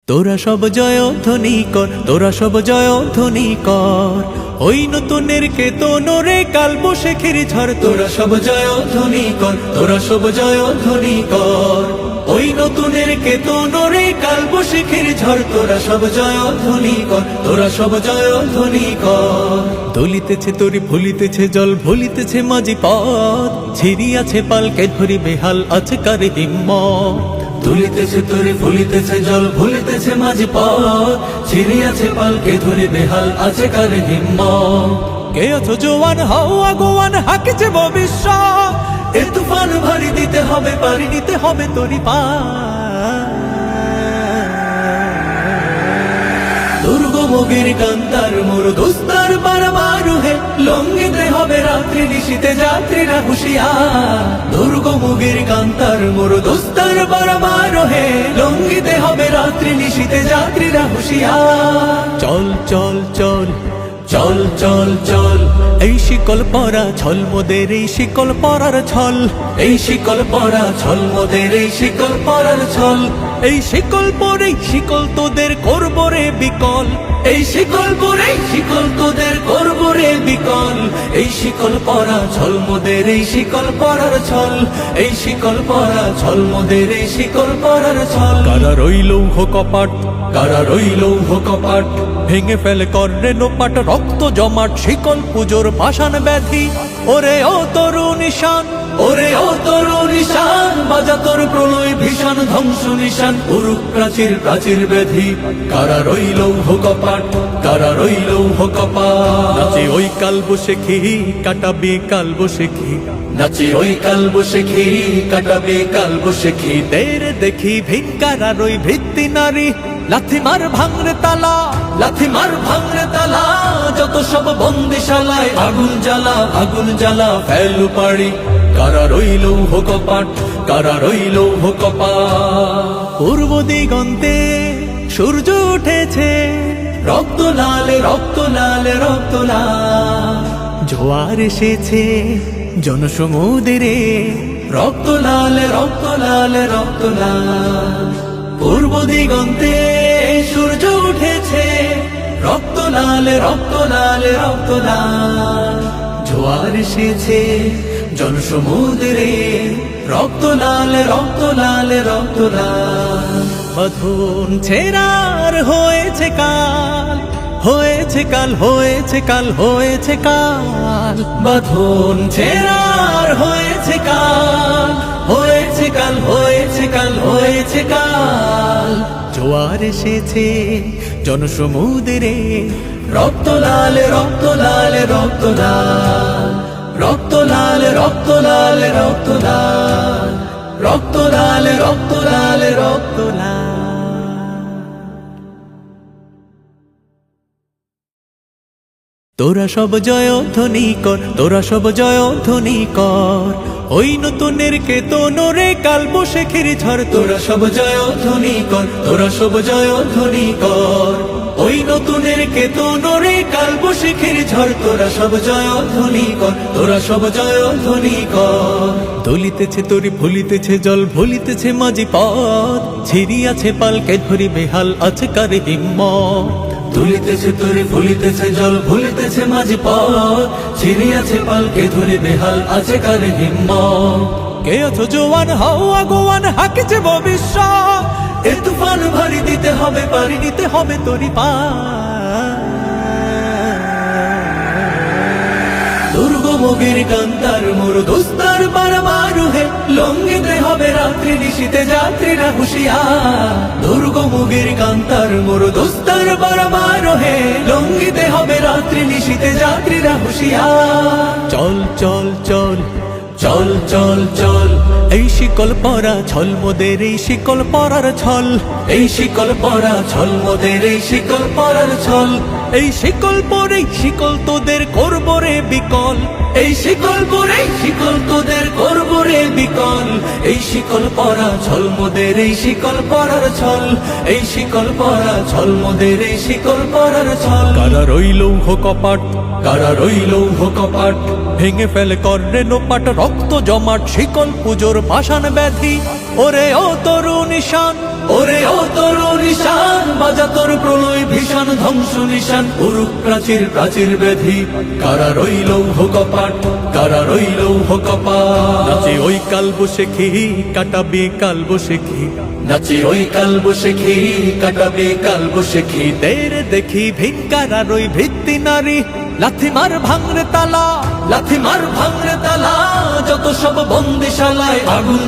তোরা সব জয়ধ্বনি কর, তোরা সব জয়ধ্বনি কর, ওই নতুনের কেতনরে কাল বৈশাখীর ঝড়। তোরা সব জয়ধ্বনি কর, তোরা সব জয়ধ্বনি কর, ওই নতুনের কেতনরে কাল বৈশাখীর ঝড়। তোরা সব জয়ধ্বনি কর, তোরা সব জয়ধ্বনি কর। দলিতেছে তরি ভুলিতেছে জল, ভুলিতেছে মাঝি পথ, ছিড়িয়াছে পালকে ধরি বেহাল আছে কার হিম্মত। দুলিতেছে তরি ভুলিতেছে জল, ভুলিতেছে মাঝি পথ, ছিড়িয়াছে পালকে ধরে বেহাল আছে কার হিম্মত। কে আছো জোয়ান হও আগুয়ান, হাঁকিছে ভবিষ্যৎ, এ তুফান ভারী দিতে হবে, পারি নিতে হবে তরি পা। দুর্গমগির কান্তার মোর দোস্তার বারবার হে, লঙ্ঘিতে হবে রাত্রি নিশীতে যাত্রীরা হুঁশিয়ার। দুর্গমগির কান্তার মোর দোস্তার বারবার হে, লঙ্ঘিতে হবে রাত্রি নিশীতে যাত্রীরা হুঁশিয়ার। চল চল চল চল চল চল, এই শিকল পরা ছল মোদের, এই শিকল পরার ছল, এই শিকল পরা ছল মোদের, এই শিকল পরার ছল। এই শিকল পরে শিকল তোদের করব রে বিকল, এই শিকল পরে শিকল তোদের করব রে বিকল। এই শিকল পরা ছল মোদের, এই শিকল পরার ছল, এই শিকল পরা ছল মোদের, এই শিকল পরার ছল। কারা রইল কপাট, কারা রইল কপাট, ভেঙে ফেলে কর্ণে নোপাট, রক্ত জমাট শিকল পুজোর পাষাণ ব্যাধি। ওরে ও তরু নিশান, ওরে ও তরু নিশান, বাজা তোর প্রলয় ভীষণ ধ্বংস নিশান, উরুক প্রাচীর প্রাচীর ব্যাধি। কারা রইল কপাট, কারা রইল কপাট, নাচে ওই কাল বৈশাখী কাটাবে কাল বৈশাখী, নাচে ওই কাল বৈশাখী কাটাবে কাল বৈশাখী। দের দেখি ভিকারা রই ভিত্তি নারী, লাথি মার ভাঙরে তালা, লাথি মার ভাঙরে তালা, যত সব বন্দিশালায় আগুন জ্বালা, আগুন জ্বালা ফেলু পাড়ি। কারা রইল কপাট, কারা রইল কপাট। পূর্ব দিগন্তে সূর্য উঠেছে, রক্ত লালে রক্ত লালে রক্ত লাল, জোয়ার এসেছে জনসমুদ্রে, রক্ত লালে রক্ত লালে রক্ত লাল। পূর্ব দিগন্তে সূর্য উঠেছে, রক্ত লালে রক্ত লালে রক্ত লাল, জোয়ার এসেছে জনসমুদ্রে, রক্ত লালে রক্ত লালে রক্ত লাল। বাঁধন ছেড়ার হয়েছে কাল, হয়েছে কাল, হয়েছে কাল, হয়েছে কাল, বাঁধন ছেড়ার হয়েছে কাল, হয়েছে কাল, হয়েছে কাল, হয়েছে কাল। জোয়ার এসেছে জনসমুদ্রে, রক্ত লালে রক্ত লালে রক্ত লাল, রক্ত লালে রক্ত লালে রক্ত লাল, রক্ত লালে রক্ত লালে রক্ত লাল। তোরা সব জয়ধ্বনি কর, তোরা সব জয়ধ্বনি কর, ওই নতুনের কেতনরে কাল বৈশাখীর ঝড়। তোরা সব জয়ধ্বনি কর, তোরা সব জয়ধ্বনি কর, ওই নতুনের কেতনরে কাল বৈশাখীর ঝড়। তোরা সব জয়ধ্বনি কর, তোরা সব জয়ধ্বনি কর। দলিতেছে তরি ভুলিতেছে জল, ভুলিতেছে মাঝি পথ, ছিড়িয়াছে পালকে ধরি বেহাল আছে কার হিম্মত। দুলিতেছে তরি ভুলিতেছে জল, ভুলিতেছে মাঝি পথ, ছিড়িয়াছে পালকে ধরে বেহাল আছে কার হিম্মত। কে আছো জোয়ান হও আগুয়ান, হাঁকিছে ভবিষ্যৎ, এ তুফান ভারী দিতে হবে, পারি নিতে হবে তরি পা। দুর্গমগির কান্তার মোর দোস্তার বারবার হে, লঙ্ঘিতে হবে রাত্রি নিশীতে যাত্রীরা হুঁশিয়ার। দুর্গমগির কান্তার মোর দোস্তার বারবার হে, লঙ্ঘিতে হবে রাত্রি নিশীতে যাত্রীরা হুঁশিয়ার। চল চল চল চল চল চল, এই শিকল পরা ছল মোদের, এই শিকল পরার ছল, এই শিকল পরা ছল মোদের, এই শিকল পরার ছল। এই শিকল পরে শিকল তোদের করব রে বিকল, এই শিকল পরে শিকল তোদের করব রে বিকল। এই শিকল পরা ছল মোদের, এই শিকল পরার ছল, এই শিকল পরা ছল মোদের, এই শিকল পরার ছল। কারা রইল কপাট, কারা রইল কপাট, ভেঙে ফেলে কর্ণে নোপাট, রক্ত জমাট শিকল পুজোর পাষাণ ব্যাধি। ওরে ও তরু নিশান, ওরে ও তরু নিশান, বাজা তোর প্রলয় ভীষণ ধ্বংস নিশান উরুক প্রাচীর প্রাচীর ব্যাধি কারা রইল কপাট কারা রইল কপাট নাচে ওই কাল বসে খেয়ে কাটাবে কাল বসে খেয়ে নাচে ওই কাল বসে খেয়ে কাটাবে কাল বসে খেয়ে তেরে দেখি ভিকারা রই ভিত্তি নারী লাথি মার ভাঙরে তালা লাথি মার ভাঙরে তালা যত সব বন্দিশালায় আগুন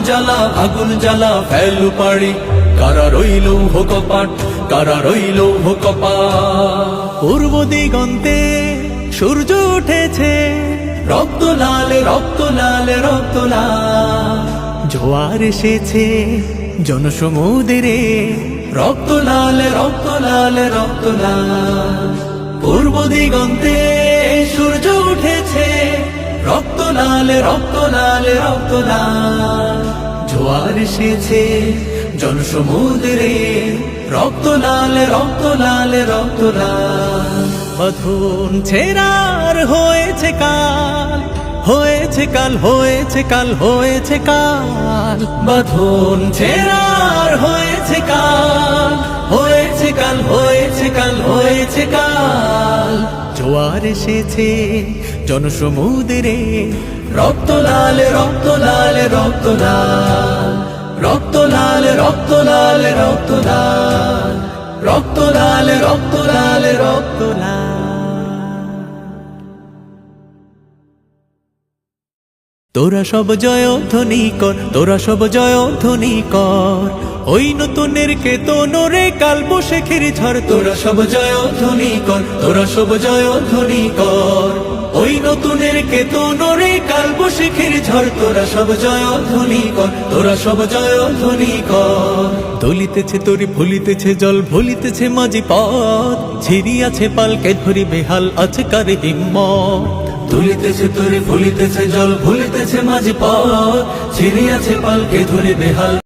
জ্বালা ফেলু পাড়ি কারা রইল কপাট কারা রইল কপাট পূর্ব দিগন্তে সূর্য উঠেছে রক্ত লাল রক্ত লাল রক্ত লাল জোয়ার এসেছে জনসমুদ্রে রক্ত লাল রক্ত লাল রক্ত লাল পূর্ব দিগন্তে সূর্য উঠেছে রক্ত লাল রক্ত লাল রক্ত লাল জোয়ার এসেছে জনসমুদ্রে রক্ত লাল রক্ত লাল রক্ত লাল বাঁধন ছেড়ার হয়েছে কাল হয়েছে কাল হয়েছে কাল হয়েছে কাল বাঁধন ছেড়ার হয়েছে কাল হয়েছে কাল হয়েছে কাল হয়েছে কাল জোয়ার এসেছে জনসমুদ্রে রক্ত লাল রক্ত লাল রক্ত লাল রক্ত লাল রক্ত লাল রক্ত লাল রক্ত লাল রক্ত লাল রক্ত লাল তোরা সব জয় ধ্বনি কর তোরা সব জয় ধ্বনি কর ওই নতুনের কেতনরে কাল বসে খেরি ঝড় তোরা সব জয় ধ্বনি কর তোরা সব জয় ধ্বনি কর ওই নতুনের কেতনরে কাল বসে খেরি ঝড় তোরা সব জয় ধ্বনি কর তোরা সব জয় ধ্বনি কর দলিতেছে তরি ভুলিতেছে জল ভুলিতেছে মাঝি পথ ছিড়িয়াছে পালকে ধরি বেহাল আছে কারে হিম্মত দুলিতেছে তরি ভুলিতেছে জল ভুলিতেছে মাঝি পথ ছিড়িয়াছে পালকে ধরে বেহাল